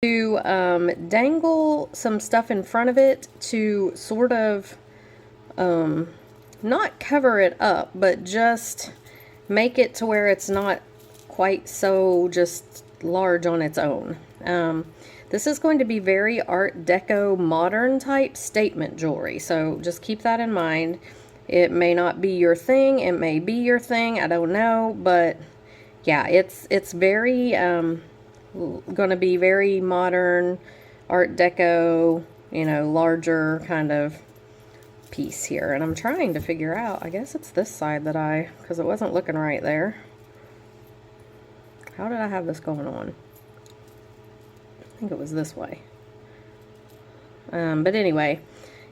to dangle some stuff in front of it to sort of not cover it up, but just make it to where it's not quite so just large on its own. This is going to be very Art Deco modern type statement jewelry, so just keep that in mind. It may not be your thing, it may be your thing, I don't know, but yeah, it's very going to be very modern Art Deco, you know, larger kind of piece here. And I'm trying to figure out, I guess it's this side that because it wasn't looking right there. How did I have this going on? I think it was this way. But anyway,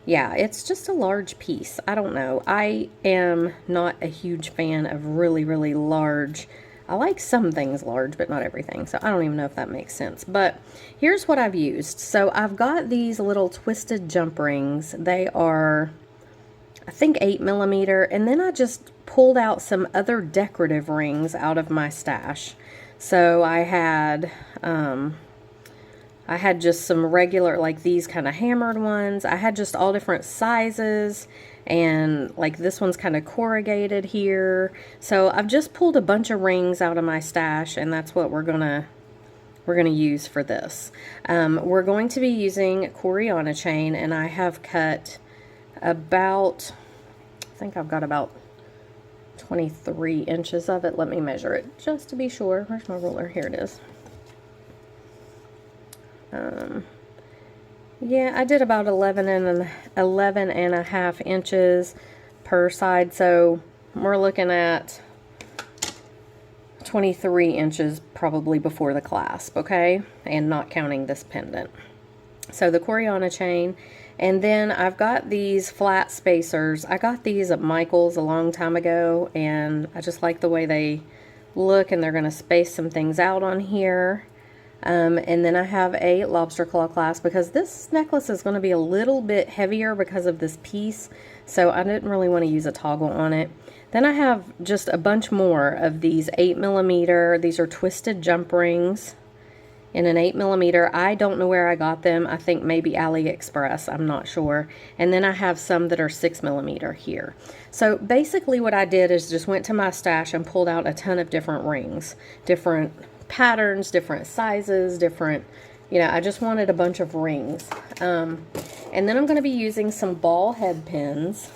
yeah, it's just a large piece. I don't know. I am not a huge fan of really, really large. I like some things large, but not everything. So I don't even know if that makes sense. But here's what I've used. So I've got these little twisted jump rings. They are, I think, 8mm. And then I just pulled out some other decorative rings out of my stash. So I had just some regular, like these kind of hammered ones. I had just all different sizes, and like this one's kind of corrugated here. So I've just pulled a bunch of rings out of my stash, and that's what we're gonna use for this. We're going to be using Coriana chain, and I have cut about, I think I've got about 23 inches of it. Let me measure it just to be sure. Where's my ruler? Here it is. Yeah, I did about 11 and a half inches per side, so we're looking at 23 inches probably before the clasp, okay? And not counting this pendant. So the Coriana chain, and then I've got these flat spacers. I got these at Michael's a long time ago, and I just like the way they look, and they're going to space some things out on here. And then I have a lobster claw clasp because this necklace is going to be a little bit heavier because of this piece, so I didn't really want to use a toggle on it. Then I have just a bunch more of these 8mm. These are twisted jump rings in an 8mm. I don't know where I got them. I think maybe AliExpress. I'm not sure. And then I have some that are 6mm here. So basically what I did is just went to my stash and pulled out a ton of different rings, different patterns, different sizes, different, you know, I just wanted a bunch of rings. And then I'm going to be using some ball head pins.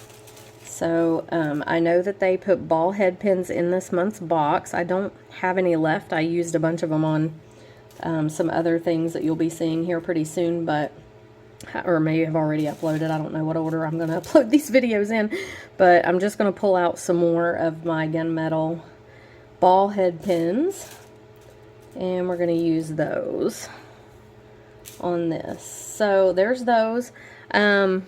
So I know that they put ball head pins in this month's box. I don't have any left. I used a bunch of them on some other things that you'll be seeing here pretty soon, but or maybe I've already uploaded. I don't know what order I'm going to upload these videos in, but I'm just going to pull out some more of my gunmetal ball head pins. And we're going to use those on this. So there's those. I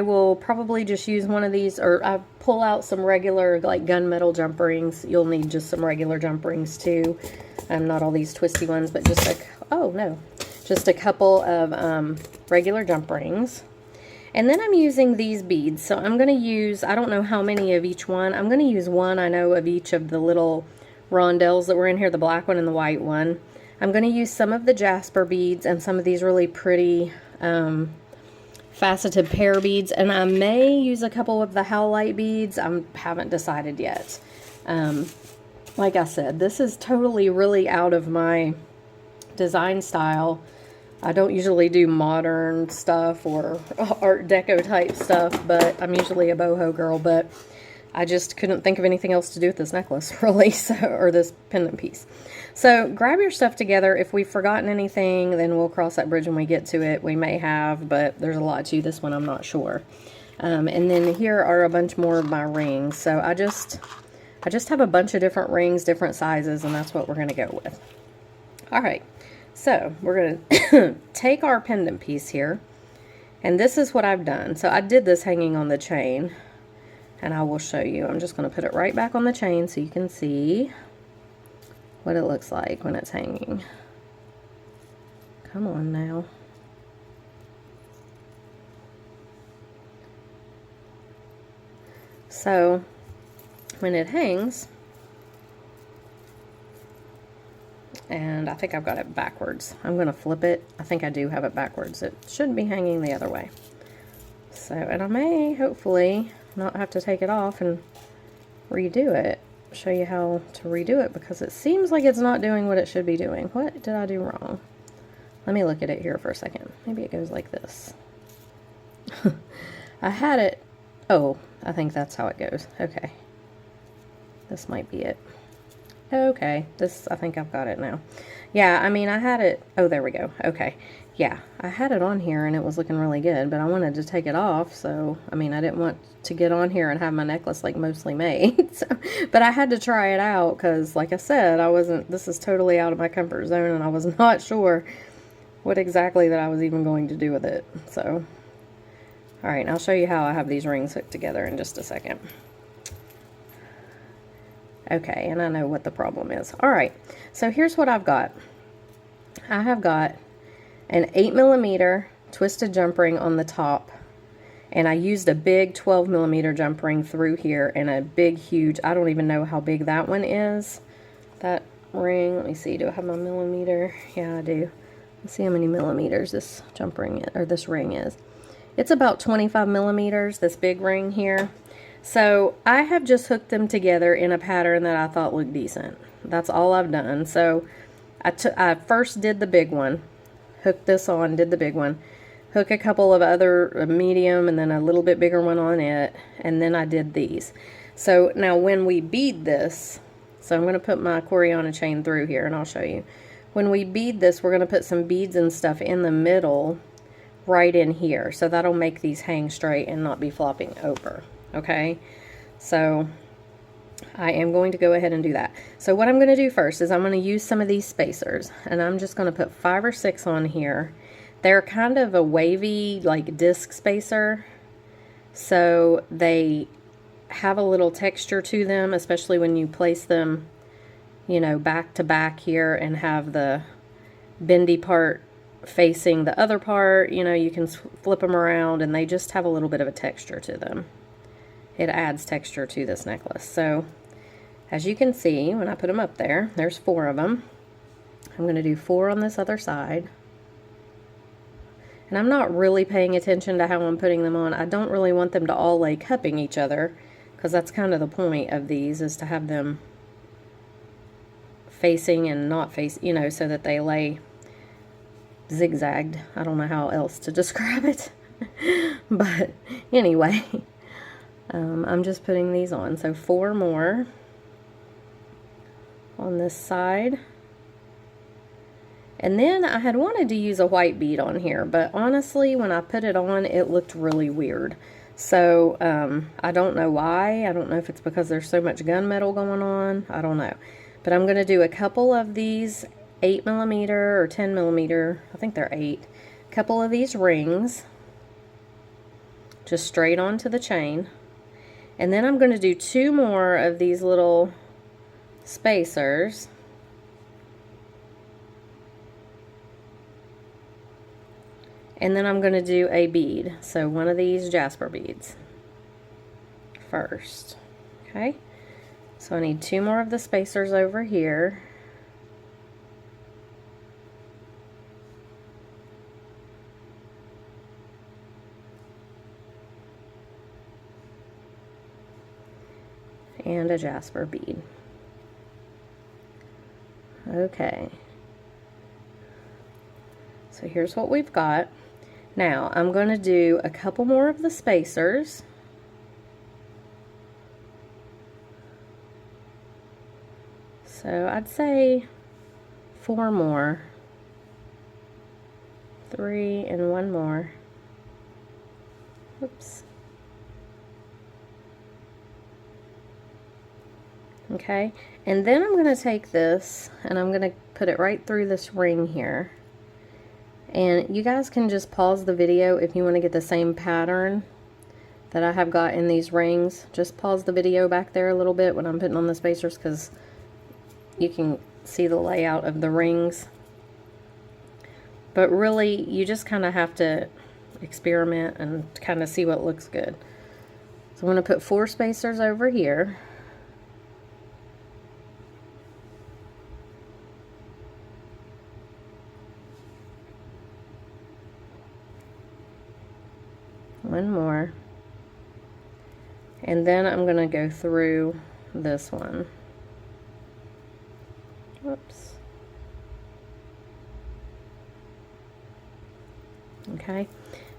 will probably just use one of these, or I pull out some regular like gunmetal jump rings. You'll need just some regular jump rings too. Not all these twisty ones, but just just a couple of regular jump rings. And then I'm using these beads. So I'm going to use, I don't know how many of each one. I'm going to use one, I know, of each of the little rondelles that were in here, the black one and the white one. I'm going to use some of the jasper beads and some of these really pretty faceted pear beads, and I may use a couple of the howlite beads. I haven't decided yet. Like I said, this is totally really out of my design style. I don't usually do modern stuff or Art Deco type stuff, but I'm usually a boho girl, but I just couldn't think of anything else to do with this necklace, really, or this pendant piece. So grab your stuff together. If we've forgotten anything, then we'll cross that bridge when we get to it. We may have, but there's a lot to this one, I'm not sure. And then here are a bunch more of my rings. So I just have a bunch of different rings, different sizes, and that's what we're going to go with. All right, so we're going to take our pendant piece here, and this is what I've done. So I did this hanging on the chain, and I will show you. I'm just going to put it right back on the chain so you can see what it looks like when it's hanging. Come on now. So when it hangs, And I think I've got it backwards. I'm going to flip it. I think I do have it backwards. It should be hanging the other way. So, and I may hopefully not have to take it off and redo it. Show you how to redo it, because it seems like it's not doing what it should be doing. What did I do wrong? Let me look at it here for a second. Maybe it goes like this. I had it. Oh, I think that's how it goes. Okay. This might be it. Okay, this, I think I've got it now. Yeah, I mean, I had it, oh, there we go. Okay, yeah, I had it on here and it was looking really good, but I wanted to take it off, so, I mean, I didn't want to get on here and have my necklace, like, mostly made, so, but I had to try it out, because, like I said, this is totally out of my comfort zone, and I was not sure what exactly that I was even going to do with it, so. Alright, I'll show you how I have these rings hooked together in just a second. Okay, and I know what the problem is. Alright, so here's what I've got. I have got an 8mm twisted jump ring on the top, and I used a big 12mm jump ring through here, and a big, huge, I don't even know how big that one is. That ring, let me see, do I have my millimeter? Yeah, I do. Let's see how many millimeters this jump ring, or this ring is. It's about 25mm, this big ring here. So I have just hooked them together in a pattern that I thought looked decent. That's all I've done. So I first did the big one, hooked this on, did the big one, hook a couple of other medium and then a little bit bigger one on it, and then I did these. So now when we bead this, so I'm going to put my Coriana chain through here and I'll show you. When we bead this, we're going to put some beads and stuff in the middle right in here. So that'll make these hang straight and not be flopping over. Okay, so I am going to go ahead and do that. So what I'm going to do first is I'm going to use some of these spacers, and I'm just going to put 5 or 6 on here. They're kind of a wavy, like, disc spacer, so they have a little texture to them, especially when you place them, you know, back to back here and have the bendy part facing the other part. You know, you can flip them around and they just have a little bit of a texture to them. It adds texture to this necklace. So as you can see, when I put them up there, there's 4 of them. I'm going to do 4 on this other side. And I'm not really paying attention to how I'm putting them on. I don't really want them to all lay cupping each other, because that's kind of the point of these, is to have them facing and not facing, you know, so that they lay zigzagged. I don't know how else to describe it. But anyway, I'm just putting these on. So 4 more on this side. And then I had wanted to use a white bead on here, but honestly, when I put it on, it looked really weird. So I don't know why. I don't know if it's because there's so much gunmetal going on. I don't know. But I'm going to do a couple of these 8mm or 10mm, I think they're 8, couple of these rings, just straight onto the chain. And then I'm going to do 2 more of these little spacers. And then I'm going to do a bead. So one of these jasper beads first. Okay. So I need 2 more of the spacers over here. And a jasper bead. Okay. So here's what we've got. Now I'm going to do a couple more of the spacers. So I'd say 4 more. 3 and 1 more. Oops. Okay, and then I'm going to take this and I'm going to put it right through this ring here. And you guys can just pause the video if you want to get the same pattern that I have got in these rings. Just pause the video back there a little bit when I'm putting on the spacers, because you can see the layout of the rings. But really, you just kind of have to experiment and kind of see what looks good. So I'm going to put 4 spacers over here. one more. And then I'm going to go through this one. Whoops. Okay.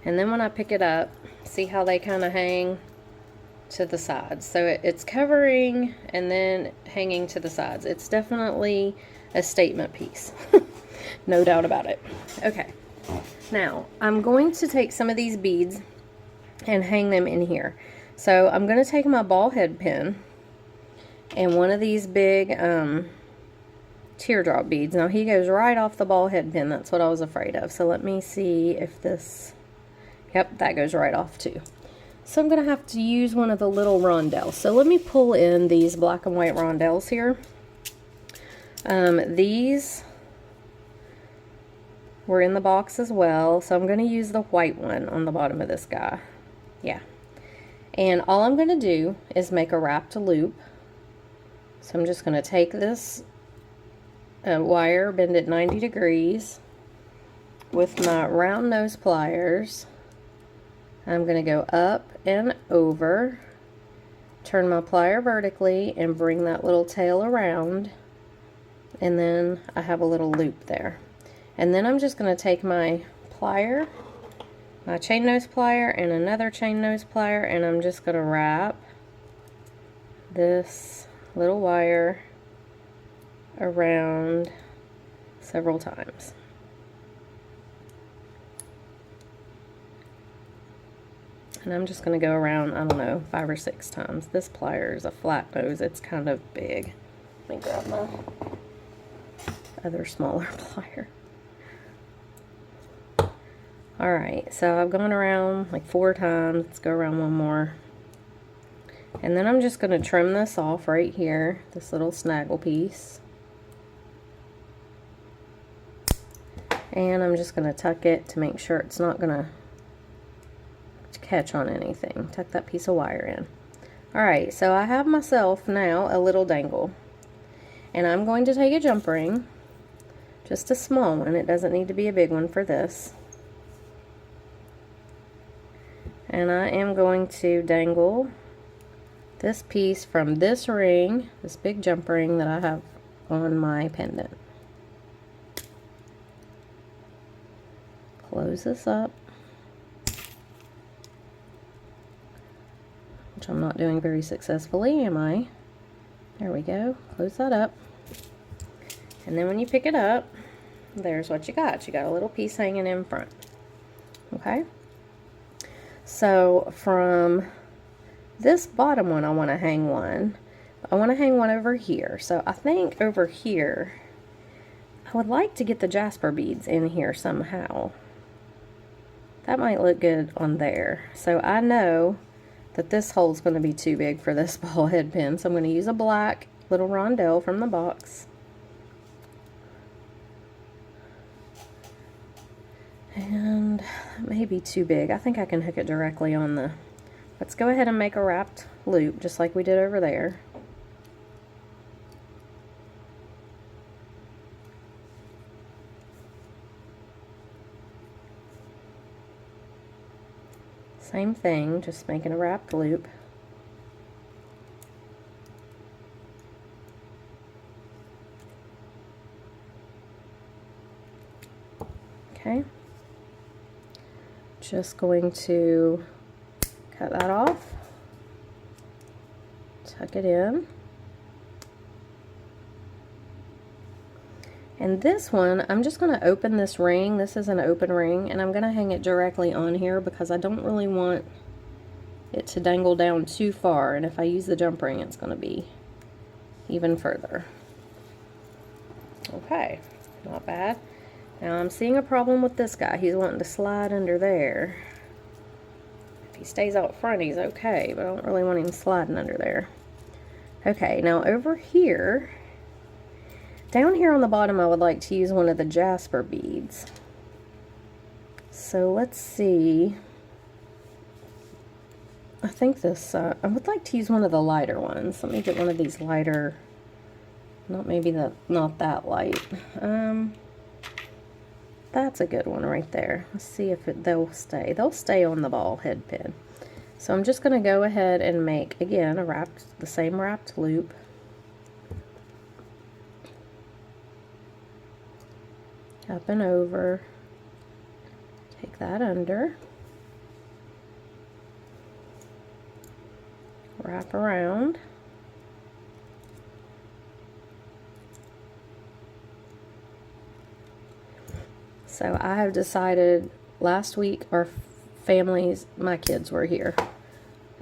And then when I pick it up, see how they kind of hang to the sides. So it's covering and then hanging to the sides. It's definitely a statement piece. No doubt about it. Okay. Now, I'm going to take some of these beads and hang them in here. So I'm going to take my ball head pin and one of these big teardrop beads. Now he goes right off the ball head pin. That's what I was afraid of. So let me see if this, yep, that goes right off too. So I'm going to have to use one of the little rondelles. So let me pull in these black and white rondelles here. These were in the box as well. So I'm going to use the white one on the bottom of this guy. Yeah. And all I'm going to do is make a wrapped loop. So I'm just going to take this wire, bend it 90 degrees with my round nose pliers. I'm going to go up and over, turn my plier vertically and bring that little tail around, and then I have a little loop there. And then I'm just going to take my plier, my chain nose plier and another chain nose plier, and I'm just going to wrap this little wire around several times. And I'm just going to go around, I don't know, 5 or 6 times. This plier is a flat nose. It's kind of big. Let me grab my other smaller plier. Alright, so I've gone around like 4 times. Let's go around one more. And then I'm just going to trim this off right here, this little snaggle piece. And I'm just going to tuck it to make sure it's not going to catch on anything. Tuck that piece of wire in. Alright, so I have myself now a little dangle. And I'm going to take a jump ring, just a small one. It doesn't need to be a big one for this. And I am going to dangle this piece from this ring, this big jump ring that I have on my pendant. Close this up, which I'm not doing very successfully, am I? There we go. Close that up. And then when you pick it up, there's what you got. You got a little piece hanging in front. Okay? So from this bottom one, I want to hang one. I want to hang one over here. So I think over here, I would like to get the jasper beads in here somehow. That might look good on there. So I know that this hole's going to be too big for this ball head pin. So I'm going to use a black little rondelle from the box. And that may be too big. I think I can hook it directly on the... Let's go ahead and make a wrapped loop just like we did over there. Same thing, just making a wrapped loop. Okay. Just going to cut that off, tuck it in, and this one I'm just going to open this ring. This is an open ring, and I'm going to hang it directly on here because I don't really want it to dangle down too far, and if I use the jump ring it's going to be even further. Okay, not bad. Now I'm seeing a problem with this guy. He's wanting to slide under there. If he stays out front, he's okay, but I don't really want him sliding under there. Okay, now over here, down here on the bottom, I would like to use one of the jasper beads. So let's see. I think this, I would like to use one of the lighter ones. Let me get one of these lighter, not that light. That's a good one right there. Let's see if they'll stay. They'll stay on the ball head pin. So I'm just going to go ahead and make, again, the same wrapped loop. Up and over. Take that under. Wrap around. So I have decided, last week our families, my kids were here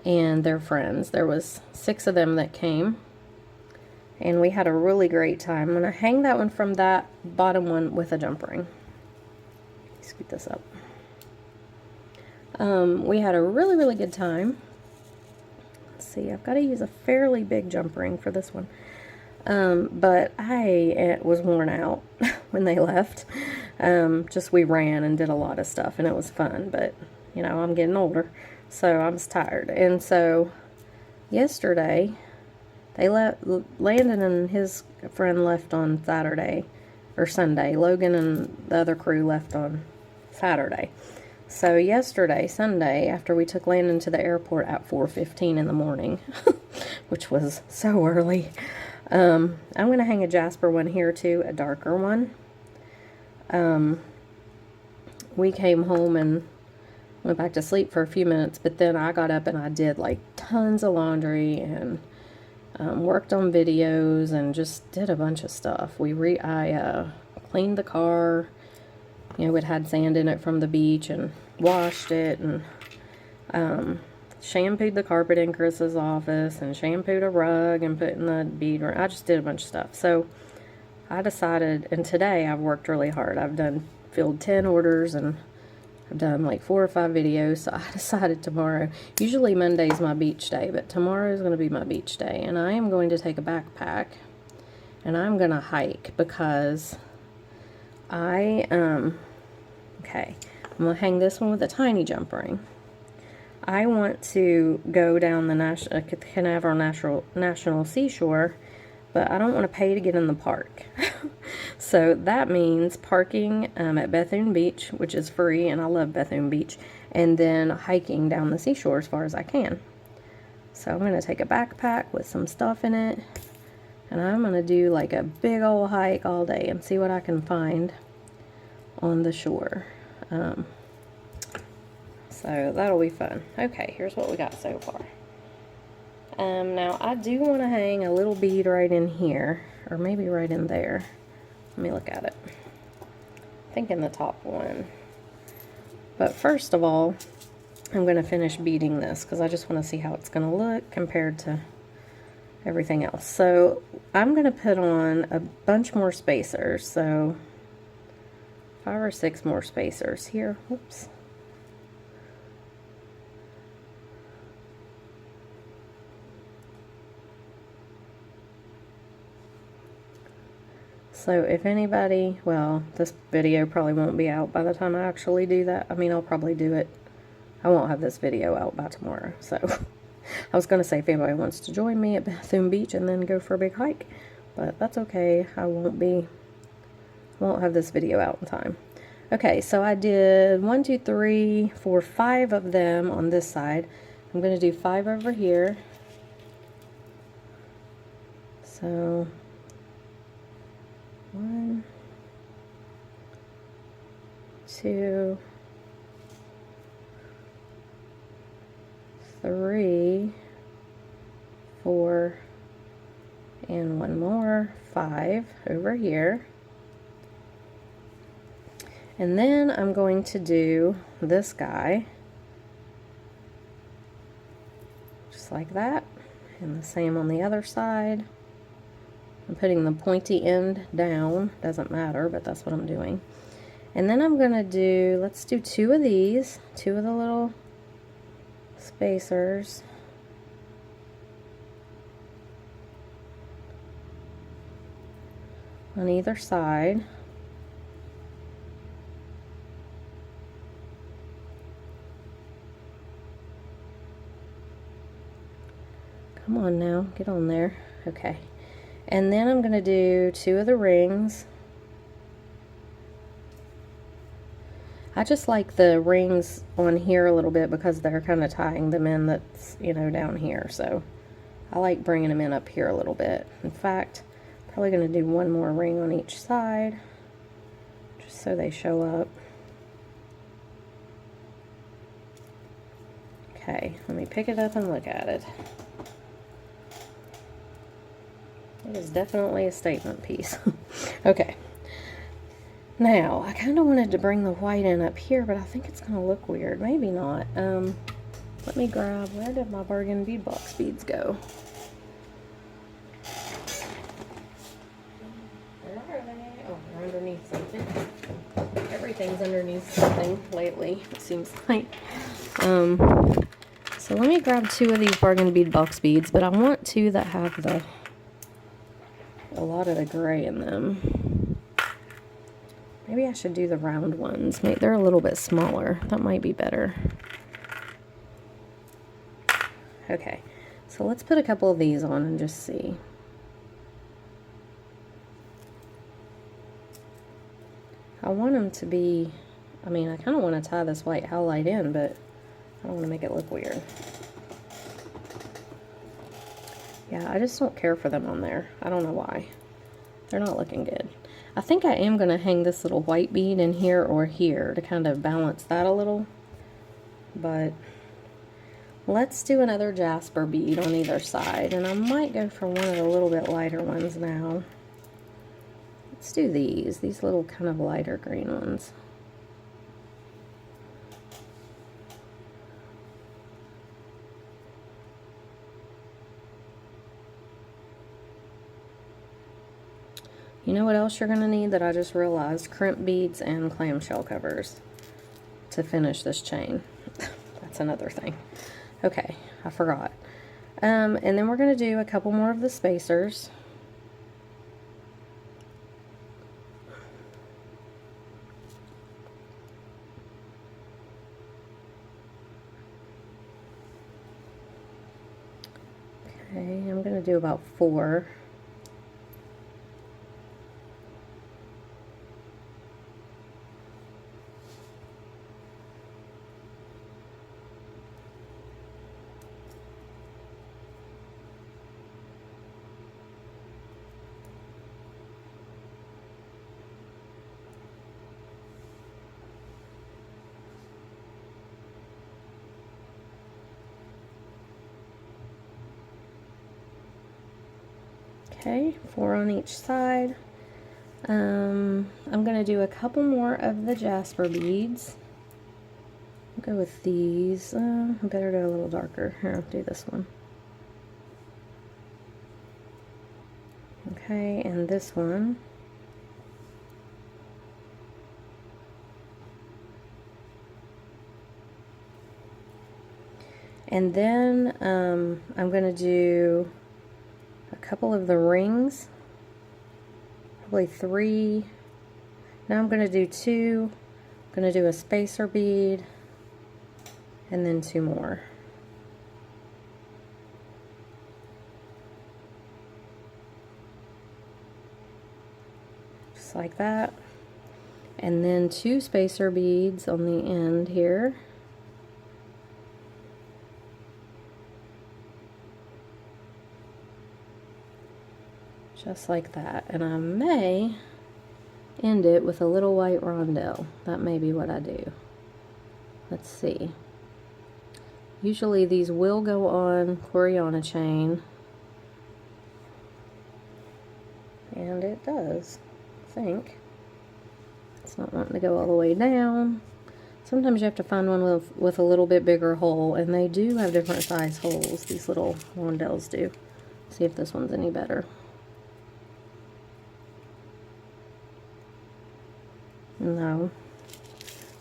and their friends. There was 6 of them that came and we had a really great time. I'm going to hang that one from that bottom one with a jump ring. Scoot this up. We had a really good time. Let's see, I've got to use a fairly big jump ring for this one. But I was worn out when they left. Just we ran and did a lot of stuff and it was fun, but you know, I'm getting older, so I was tired. And so yesterday they Landon and his friend left on Saturday or Sunday. Logan and the other crew left on Saturday. So yesterday, Sunday, after we took Landon to the airport at 4:15 in the morning, which was so early, I'm going to hang a Jasper one here too, a darker one. We came home and went back to sleep for a few minutes, but then I got up and I did like tons of laundry and worked on videos and just did a bunch of stuff. I cleaned the car. You know, it had sand in it from the beach, and washed it, and shampooed the carpet in Chris's office, and shampooed a rug, and put in the bead room. I just did a bunch of stuff. So I decided, and today I've worked really hard. I've filled 10 orders, and I've done like 4 or 5 videos. So I decided tomorrow, usually Monday's my beach day, but tomorrow is going to be my beach day, and I am going to take a backpack, and I'm going to hike because okay, I'm going to hang this one with a tiny jump ring. I want to go down the Canaveral National Seashore, but I don't want to pay to get in the park. So that means parking at Bethune Beach, which is free, and I love Bethune Beach, and then hiking down the seashore as far as I can. So I'm going to take a backpack with some stuff in it, and I'm going to do like a big old hike all day and see what I can find on the shore. So that'll be fun. Okay, here's what we got so far. Now I do want to hang a little bead right in here, or maybe right in there. Let me look at it. I think in the top one. But first of all, I'm going to finish beading this because I just want to see how it's going to look compared to everything else. So I'm going to put on a bunch more spacers. So 5 or 6 more spacers here. Whoops. So if anybody, well, this video probably won't be out by the time I actually do that. I mean, I'll probably do it. I won't have this video out by tomorrow. So I was going to say if anybody wants to join me at Bethune Beach and then go for a big hike, but that's okay. I won't have this video out in time. Okay, so I did 1, 2, 3, 4, 5 of them on this side. I'm going to do 5 over here. So 1, 2, 3, 4, and 1 more, 5 over here. And then I'm going to do this guy just like that, and the same on the other side. I'm putting the pointy end down, doesn't matter, but that's what I'm doing. And then I'm gonna do, let's do 2 of these, 2 of the little spacers. On either side. Come on now, get on there. Okay. And then I'm going to do 2 of the rings. I just like the rings on here a little bit because they're kind of tying them in, that's, you know, down here. So I like bringing them in up here a little bit. In fact, probably going to do one more ring on each side just so they show up. Okay, let me pick it up and look at it. It is definitely a statement piece. Okay. Now, I kind of wanted to bring the white in up here, but I think it's going to look weird. Maybe not. Let me grab, where did my bargain bead box beads go? Where are they? Oh, they're underneath something. Everything's underneath something lately, it seems like. So let me grab 2 of these bargain bead box beads, but I want 2 that have a lot of the gray in them. Maybe I should do the round ones. Maybe they're a little bit smaller. That might be better. Okay, so let's put a couple of these on and just see. I want them to be, I mean, I kind of want to tie this white highlight in, but I don't want to make it look weird. Yeah, I just don't care for them on there. I don't know why. They're not looking good. I think I am going to hang this little white bead in here or here to kind of balance that a little. But let's do another jasper bead on either side. And I might go for one of the little bit lighter ones now. Let's do these little kind of lighter green ones. You know what else you're going to need that I just realized? Crimp beads and clamshell covers to finish this chain. That's another thing. Okay, I forgot. And then we're going to do a couple more of the spacers. Okay, I'm going to do about 4. Okay, 4 on each side. I'm going to do a couple more of the jasper beads. I'll go with these. I better go a little darker. Here, I'll do this one. Okay, and this one. And then I'm going to do a couple of the rings, probably 3. Now I'm going to do 2. I'm going to do a spacer bead, and then 2 more. Just like that. And then 2 spacer beads on the end here. Just like that. And I may end it with a little white rondelle. That may be what I do. Let's see. Usually these will go on Coriana chain. And it does, I think. It's not wanting to go all the way down. Sometimes you have to find one with a little bit bigger hole, and they do have different size holes, these little rondelles do. See if this one's any better. No.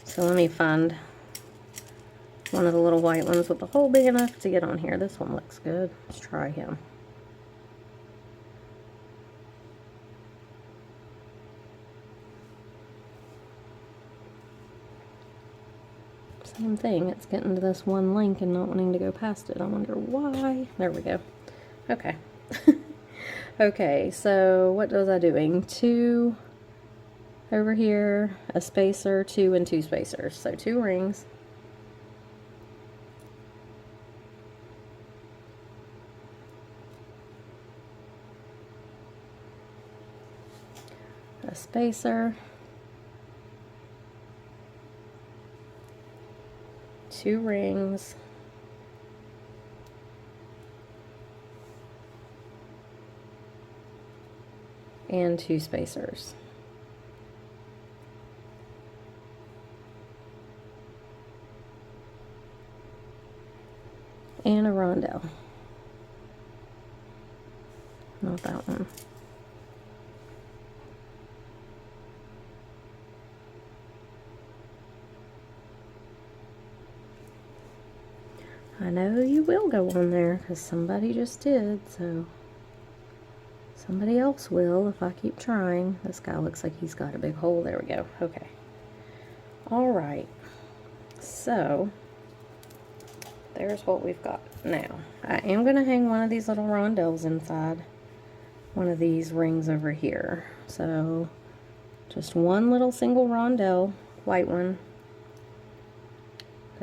So let me find one of the little white ones with the hole big enough to get on here. This one looks good. Let's try him. Same thing. It's getting to this one link and not wanting to go past it. I wonder why. There we go. Okay. Okay, so what was I doing? 2 over here, a spacer, 2 and 2 spacers. So 2 rings. A spacer, 2 rings, and 2 spacers. And a rondelle. Not that one. I know you will go on there because somebody just did, so somebody else will if I keep trying. This guy looks like he's got a big hole. There we go. Okay. All right. So there's what we've got. Now, I am going to hang one of these little rondelles inside one of these rings over here. So just one little single rondelle, white one.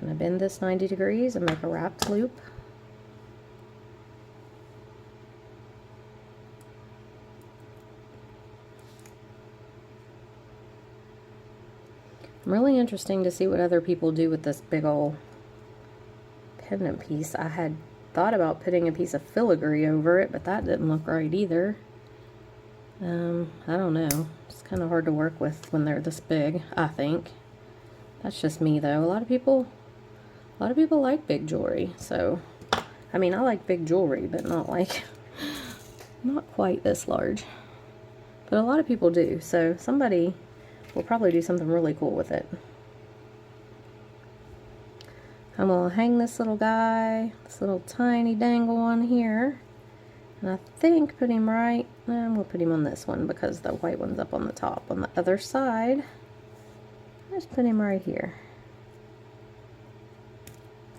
Gonna bend this 90 degrees and make a wrapped loop. Really interesting to see what other people do with this big old pendant piece. I had thought about putting a piece of filigree over it, but that didn't look right either. I don't know. It's kind of hard to work with when they're this big, I think. That's just me though. A lot of people like big jewelry, so I mean I like big jewelry, but not quite this large. But a lot of people do, so somebody will probably do something really cool with it. I'm gonna hang this little guy, this little tiny dangle on here, and I think put him right. I'm gonna put him on this one because the white one's up on the top. On the other side, just put him right here.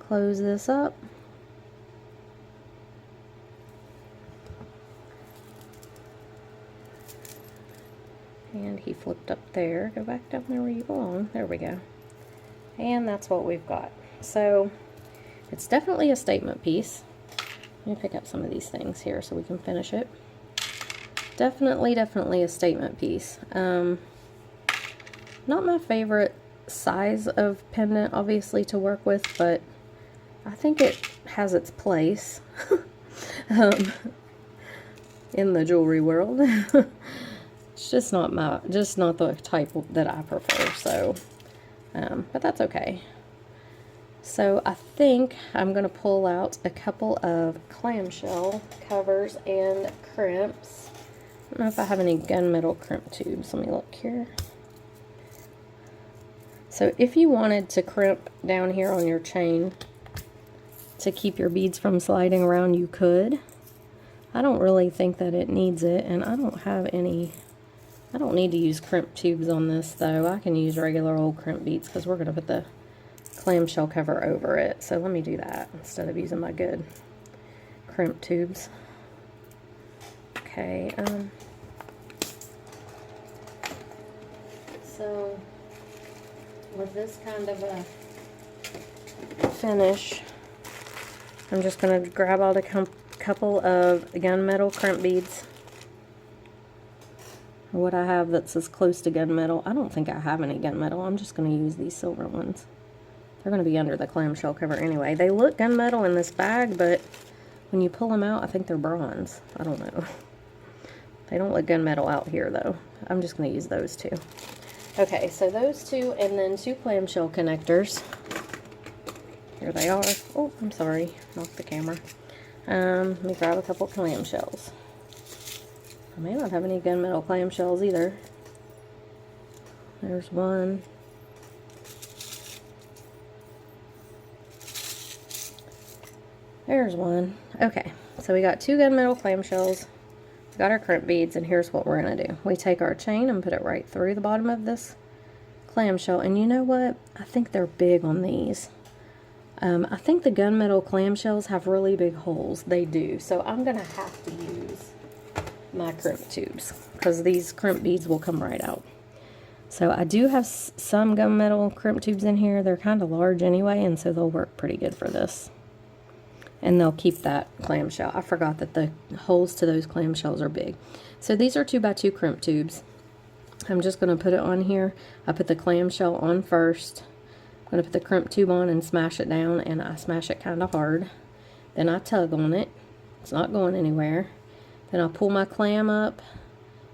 Close this up. And he flipped up there. Go back down there where you belong. There we go. And that's what we've got. So it's definitely a statement piece. Let me pick up some of these things here so we can finish it. Definitely a statement piece. Not my favorite size of pendant, obviously, to work with, but I think it has its place in the jewelry world. It's just not the type that I prefer. So, but that's okay. So I think I'm going to pull out a couple of clamshell covers and crimps. I don't know if I have any gunmetal crimp tubes. Let me look here. So if you wanted to crimp down here on your chain to keep your beads from sliding around, you could. I don't really think that it needs it, and I don't need to use crimp tubes on this though. I can use regular old crimp beads because we're going to put the clamshell cover over it. So let me do that instead of using my good crimp tubes. Okay, so with this kind of a finish, I'm just going to grab out a couple of gunmetal crimp beads. What I have that's as close to gunmetal. I don't think I have any gunmetal. I'm just going to use these silver ones. They're going to be under the clamshell cover anyway. They look gunmetal in this bag, but when you pull them out, I think they're bronze. I don't know. They don't look gunmetal out here, though. I'm just going to use those two. Okay, so those two, and then 2 clamshell connectors. Here they are. Oh, I'm sorry. Knocked the camera. Let me grab a couple clamshells. I may not have any gunmetal clamshells either. There's one. There's one. Okay, so we got 2 gunmetal clamshells. We got our crimp beads, and here's what we're going to do. We take our chain and put it right through the bottom of this clamshell. And you know what? I think they're big on these. I think the gunmetal clamshells have really big holes. They do. So I'm going to have to use my crimp tubes because these crimp beads will come right out. So I do have some gunmetal crimp tubes in here. They're kind of large anyway, and so they'll work pretty good for this. And they'll keep that clamshell. I forgot that the holes to those clamshells are big. So these are 2x2 crimp tubes. I'm just going to put it on here. I put the clamshell on first. I'm going to put the crimp tube on and smash it down, and I smash it kind of hard. Then I tug on it. It's not going anywhere. Then I'll pull my clam up,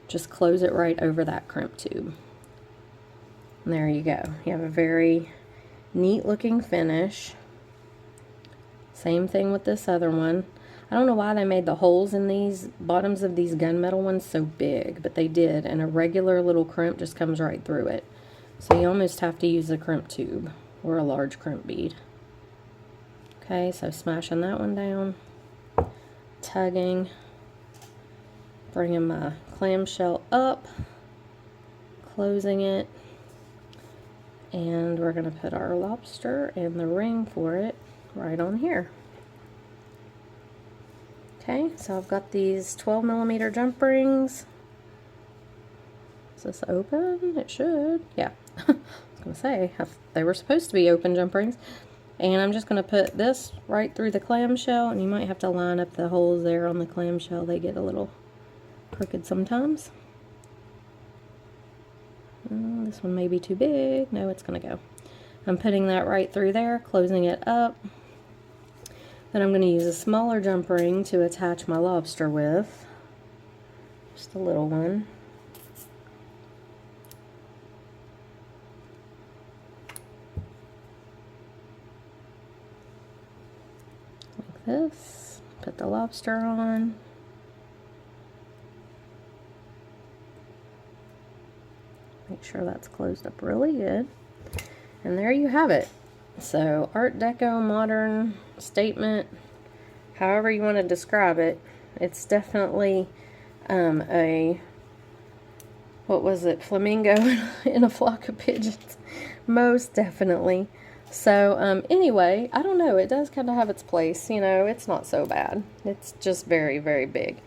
just close it right over that crimp tube. And there you go. You have a very neat looking finish. Same thing with this other one. I don't know why they made the holes in these bottoms of these gunmetal ones so big, but they did, and a regular little crimp just comes right through it. So you almost have to use a crimp tube or a large crimp bead. Okay, so smashing that one down, tugging, bringing my clamshell up, closing it, and we're going to put our lobster and the ring for it right on here. Okay, so I've got these 12mm jump rings. Is this open? It should. Yeah, I was going to say, they were supposed to be open jump rings. And I'm just going to put this right through the clamshell, and you might have to line up the holes there on the clamshell. They get a little crooked sometimes. This one may be too big. No, it's going to go. I'm putting that right through there, closing it up. Then I'm going to use a smaller jump ring to attach my lobster with. Just a little one. Like this. Put the lobster on. Make sure that's closed up really good. And there you have it. So Art Deco, modern, statement, however you want to describe it. It's definitely a, what was it, flamingo in a flock of pigeons. Most definitely. So anyway, I don't know, it does kind of have its place. You know, it's not so bad. It's just very, very big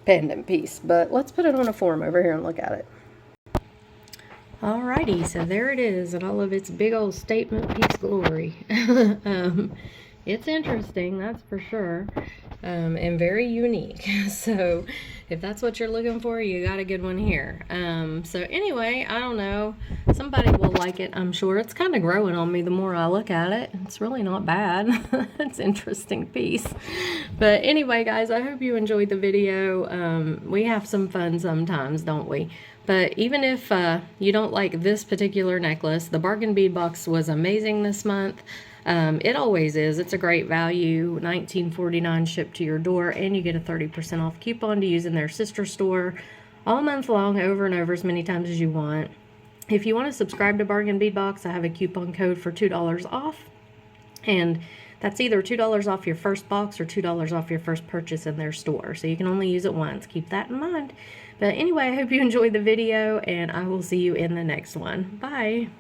pendant piece. But let's put it on a form over here and look at it. Alrighty, so there it is in all of its big old statement piece glory. It's interesting, that's for sure, and very unique. So if that's what you're looking for, you got a good one here. So anyway, I don't know, somebody will like it, I'm sure. It's kind of growing on me the more I look at it. It's really not bad. It's an interesting piece. But anyway, guys, I hope you enjoyed the video. We have some fun sometimes, don't we? But even if you don't like this particular necklace, the bargain bead box was amazing this month. It always is. It's a great value, $19.49 shipped to your door, and you get a 30% off coupon to use in their sister store all month long, over and over, as many times as you want. If you want to subscribe to Bargain Bead Box, I have a coupon code for $2 off, and that's either $2 off your first box or $2 off your first purchase in their store. So you can only use it once. Keep that in mind. But anyway, I hope you enjoyed the video, and I will see you in the next one. Bye.